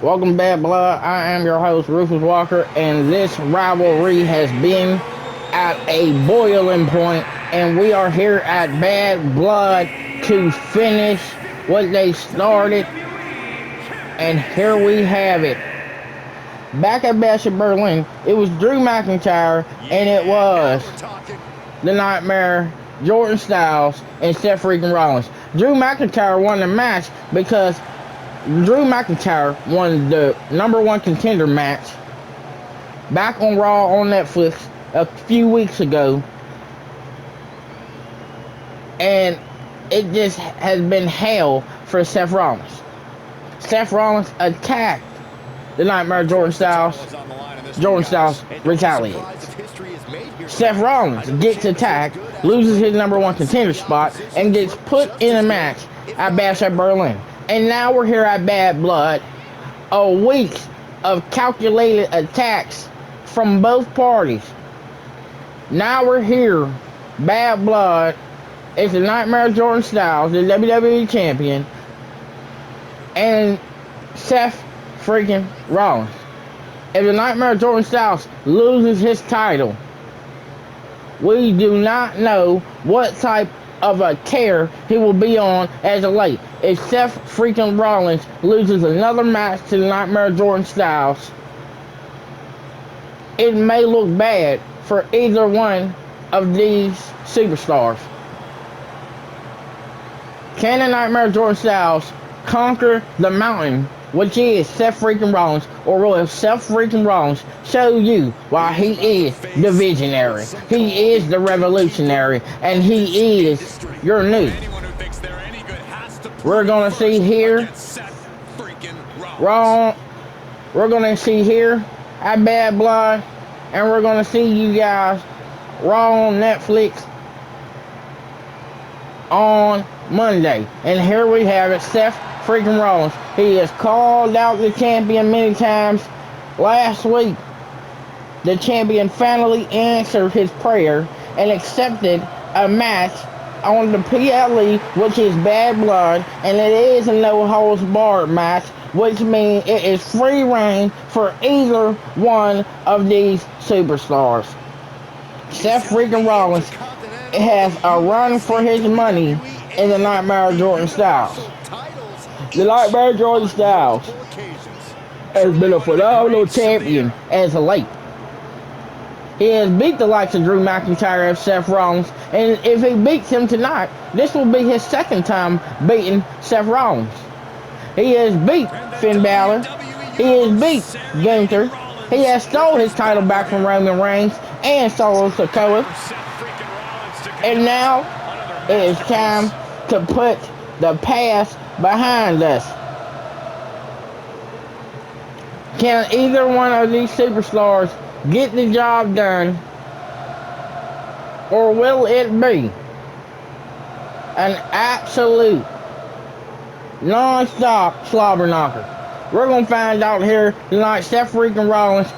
Welcome back, Blood. I am your host, Rufus Walker, and this rivalry has been at a boiling point, and we are here at Bad Blood to finish what they started, and here we have it. Back at Bash at Berlin, it was Drew McIntyre, and it was the Nightmare, Jordan Styles, and Seth Freakin Rollins. Drew McIntyre won the match because Drew McIntyre won the #1 contender match back on Raw on Netflix a few weeks ago, and it just has been hell for Seth Rollins. Seth Rollins attacked the Nightmare Jordan Styles. Jordan Styles retaliates. Seth Rollins gets attacked, loses his #1 contender spot, and gets put in a match at Bash at Berlin. And now we're here at Bad Blood, a week of calculated attacks from both parties. Now we're here, Bad Blood. It's the Nightmare Jordan Styles, the WWE Champion, and Seth Freakin Rollins. If the Nightmare Jordan Styles loses his title, we do not know what type of a tear he will be on as of late. If Seth Freakin Rollins loses another match to the Nightmare Jordan Styles, it may look bad for either one of these superstars. Can the Nightmare Jordan Styles conquer the mountain, which is Seth Freakin Rollins, or will Seth Freakin Rollins show you why he is the visionary, he is the revolutionary, and he is your new? We're gonna see here Raw. We're gonna see here at Bad Blood, and we're gonna see you guys Raw on Netflix on Monday. And here we have it, Seth Freakin Rollins. He has called out the champion many times. Last week, the champion finally answered his prayer and accepted a match on the PLE, which is Bad Blood, and it is a no-holds-barred match, which means it is free reign for either one of these superstars. Seth Freakin Rollins has a run for his money in the Nightmare Jordan Styles. The Nightmare Jordan Styles has been a phenomenal champion as of late. He has beat the likes of Drew McIntyre and Seth Rollins, and if he beats him tonight, this will be his second time beating Seth Rollins. He has beat Finn Balor. He has beat Gunther. He has stole his title back from Roman Reigns and Solo Sikoa. And now it is time to put the past behind us. Can either one of these superstars get the job done, or will it be an absolute non-stop slobber knocker? We're going to find out here tonight. Seth Freakin Rollins,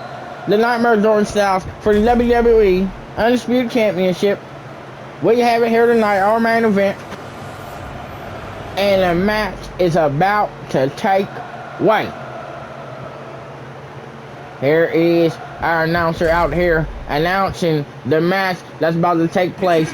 the Nightmare Jordan Styles, for the WWE Undisputed Championship. We have it here tonight, our main event, and the match is about to take way. Here is our announcer out here announcing the match that's about to take place.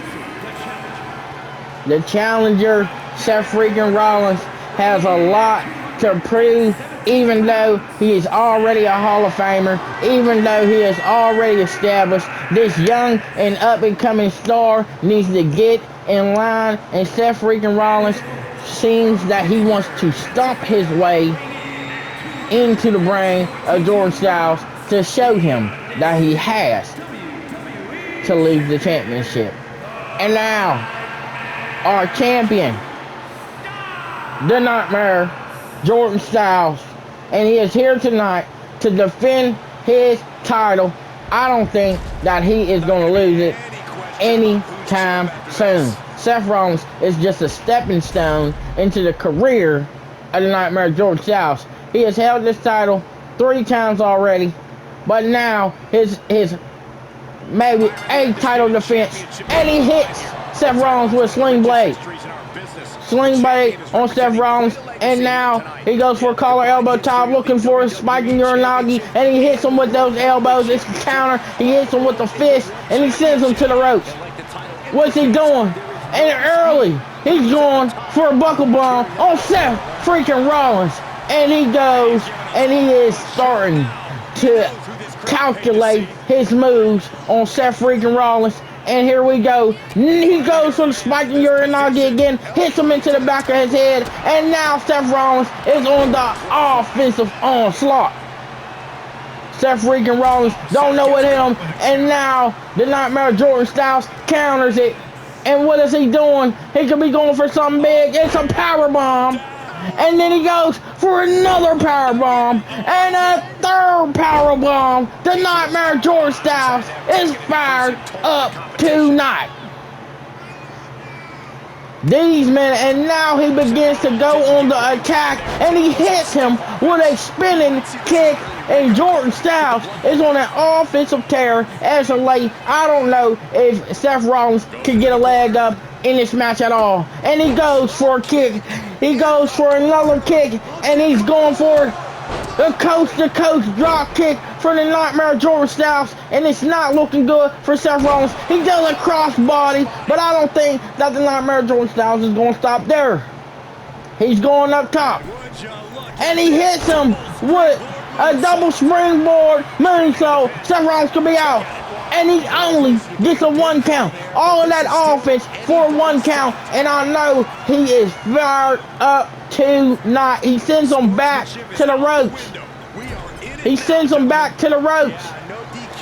The challenger, Seth Freakin Rollins, has a lot to prove, even though he is already a Hall of Famer, even though he is already established. This young and up-and-coming star needs to get in line, and Seth Freakin Rollins seems that he wants to stomp his way into the brain of Jordan Styles to show him that he has to lose the championship. And now, our champion, the Nightmare Jordan Styles, and he is here tonight to defend his title. I don't think that he is going to lose it anytime soon. Seth Rollins is just a stepping stone into the career of the Nightmare Jordan Styles. He has held this title 3 times already, but now his maybe a title defense, and he hits Seth Rollins with a sling blade. Sling blade on Seth Rollins, and now he goes for a collar elbow top, looking for a spiking Uranagi, and he hits him with those elbows. It's a counter. He hits him with the fist, and he sends him to the ropes. What's he doing? And early, he's going for a buckle bomb on Seth freaking Rollins, and he goes, and he is starting to calculate his moves on Seth freaking Rollins. And here we go. He goes for the spiking Uranagi again, hits him into the back of his head, and now Seth Rollins is on the offensive onslaught. Seth freaking Rollins don't know what hit him, and now the Nightmare Jordan Styles counters it. And what is he doing? He could be going for something big. It's a power bomb. And then he goes for another power bomb and a third power bomb. The Nightmare Jordan Styles is fired up tonight. These men, and now he begins to go on the attack, and he hits him with a spinning kick, and Jordan Styles is on an offensive tear as of late. I don't know if Seth Rollins can get a leg up in this match at all. And he goes for a kick. He goes for another kick, and he's going for the coast-to-coast drop kick for the Nightmare Jordan Styles, and it's not looking good for Seth Rollins. He does a crossbody, but I don't think that the Nightmare Jordan Styles is going to stop there. He's going up top, and he hits him with a double springboard moonsault. Seth Rollins could be out, and he only gets a 1 count. All of that offense for a 1 count, and I know he is fired up tonight. He sends him back to the ropes. He sends him back to the ropes,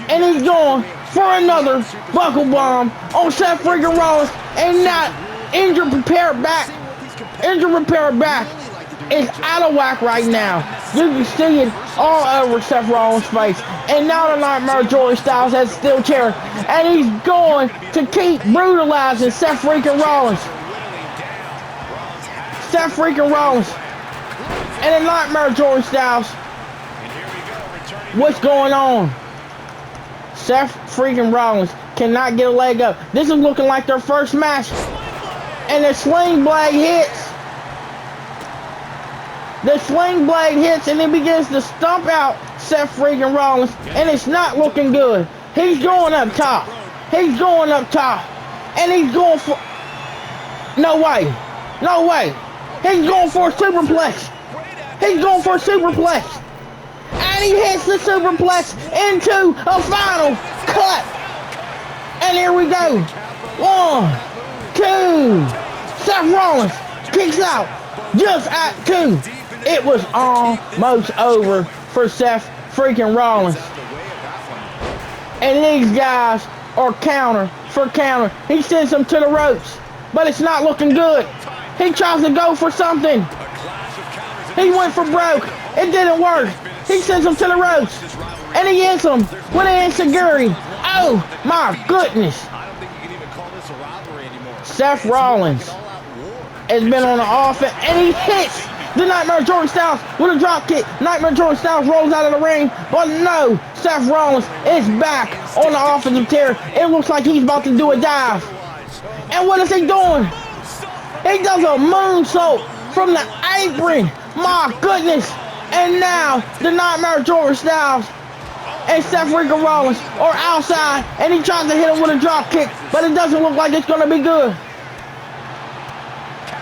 and he's going for another buckle bomb on Seth freaking Rollins, and not injured repair back. Injured repair back is out of whack right now. You can see it all over Seth Rollins' face. And now the Nightmare Jordan Styles has a steel chair, and he's going to keep brutalizing Seth freaking Rollins. Seth freaking Rollins. And the Nightmare Jordan Styles. What's going on? Seth freaking Rollins cannot get a leg up. This is looking like their first match. And the sling blade hits. The sling blade hits, and it begins to stomp out Seth freaking Rollins, and it's not looking good. He's going up top. He's going up top. And he's going for... No way. No way. He's going for a superplex. He's going for a superplex. And he hits the superplex into a final cut. And here we go. 1, 2. Seth Rollins kicks out just at 2. It was almost over for Seth freaking Rollins. And these guys are counter for counter. He sends them to the ropes, but it's not looking good. He tries to go for something. He went for broke. It didn't work. He sends him to the ropes, and he hits him with an enziguri. Oh my goodness. Seth Rollins has been on the offense, and he hits the Nightmare Jordan Styles with a drop kick. Nightmare Jordan Styles rolls out of the ring, but no, Seth Rollins is back on the offensive tear. It looks like he's about to do a dive. And what is he doing? He does a moonsault from the apron. My goodness. And now the Nightmare Jordan Styles and Seth freaking Rollins are outside, and he tries to hit him with a drop kick, but it doesn't look like it's going to be good.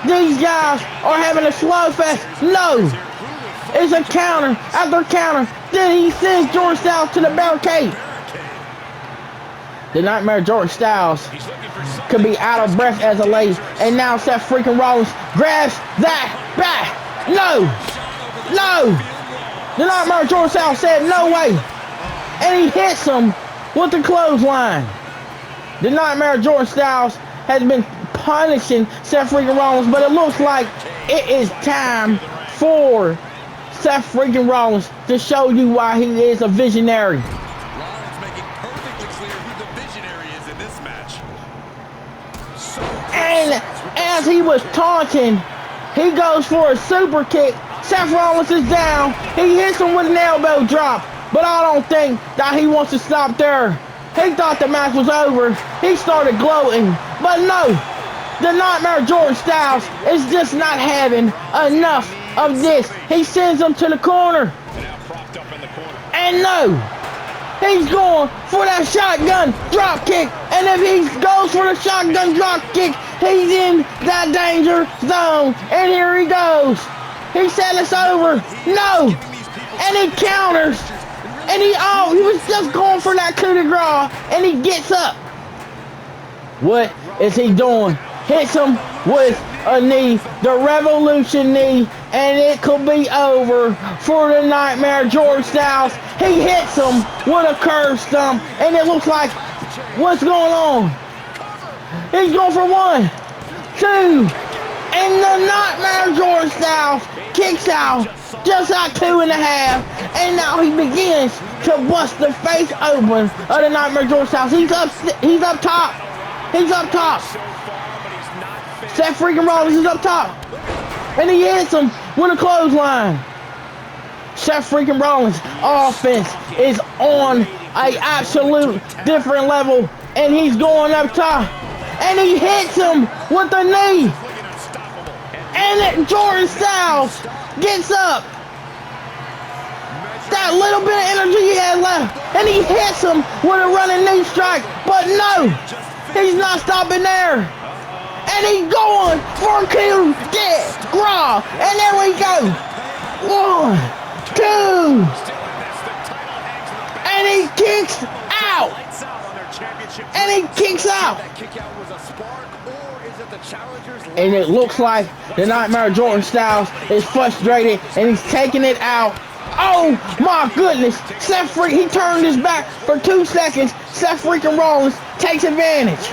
These guys are having a slow fest. No. It's a counter after counter. Then he sends Jordan Styles to the barricade. The Nightmare Jordan Styles could be out of breath as a late. And now Seth freaking Rollins grabs that back. No. No. The Nightmare Jordan Styles said no way. And he hits him with the clothesline. The Nightmare Jordan Styles has been punishing Seth freaking Rollins, but it looks like it is time for Seth freaking Rollins to show you why he is a visionary. Rollins making perfectly clear who the visionary is in this match. And as he was taunting, he goes for a super kick. Seth Rollins is down. He hits him with an elbow drop, but I don't think that he wants to stop there. He thought the match was over. He started gloating, but no. The Nightmare Jordan Styles is just not having enough of this. He sends him to the corner. And no, he's going for that shotgun drop kick. And if he goes for the shotgun drop kick, he's in that danger zone. And here he goes. He said it's over. No. And he counters. And he was just going for that coup de grace. And he gets up. What is he doing? Hits him with a knee, the Revolution knee, and it could be over for the Nightmare Jordan Styles. He hits him with a curve stomp, and it looks like, what's going on? He's going for 1, 2, and the Nightmare Jordan Styles kicks out just like 2.5, and now he begins to bust the face open of the Nightmare Jordan Styles. He's up top. He's up top. Seth Freakin Rollins is up top. And he hits him with a clothesline. Seth Freakin Rollins' offense is on an absolute different level. And he's going up top. And he hits him with the knee. And Jordan Styles gets up. That little bit of energy he has left. And he hits him with a running knee strike. But no. He's not stopping there. And he's going for a coup de grace. And there we go. 1, 2. And he kicks out. And he kicks out. And it looks like the Nightmare Jordan Styles is frustrated and he's taking it out. Oh my goodness. Seth Freakin, he turned his back for 2 seconds. Seth Freakin Rollins takes advantage.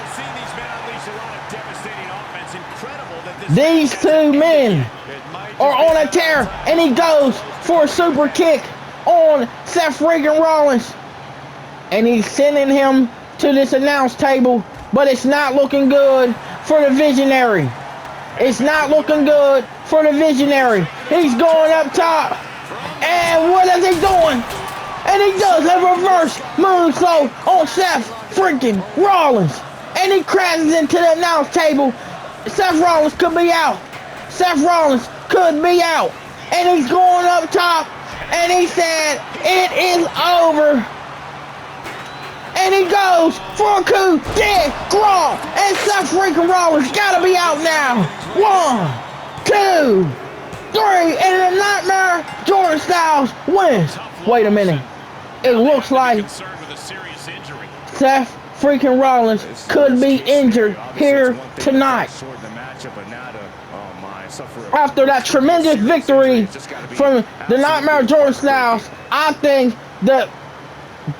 These two men are on a tear, and he goes for a super kick on Seth Freakin Rollins. And he's sending him to this announce table, but it's not looking good for the Visionary. It's not looking good for the Visionary. He's going up top. And what is he doing? And he does a reverse moonsault on Seth Freakin Rollins. And he crashes into the announce table. Seth Rollins could be out. Seth Rollins could be out. And he's going up top. And he said, it is over. And he goes for a coup de grace. And Seth Freakin Rollins gotta be out now. 1, 2, 3. And the Nightmare Jordan Styles wins. Wait a minute. It looks like Seth Freakin Rollins could be injured here tonight. After that tremendous victory from the Nightmare Jordan Styles, I think the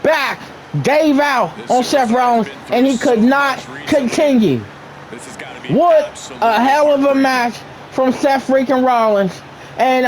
back gave out on Seth Rollins and he could not continue. What a hell of a match from Seth Freakin Rollins. And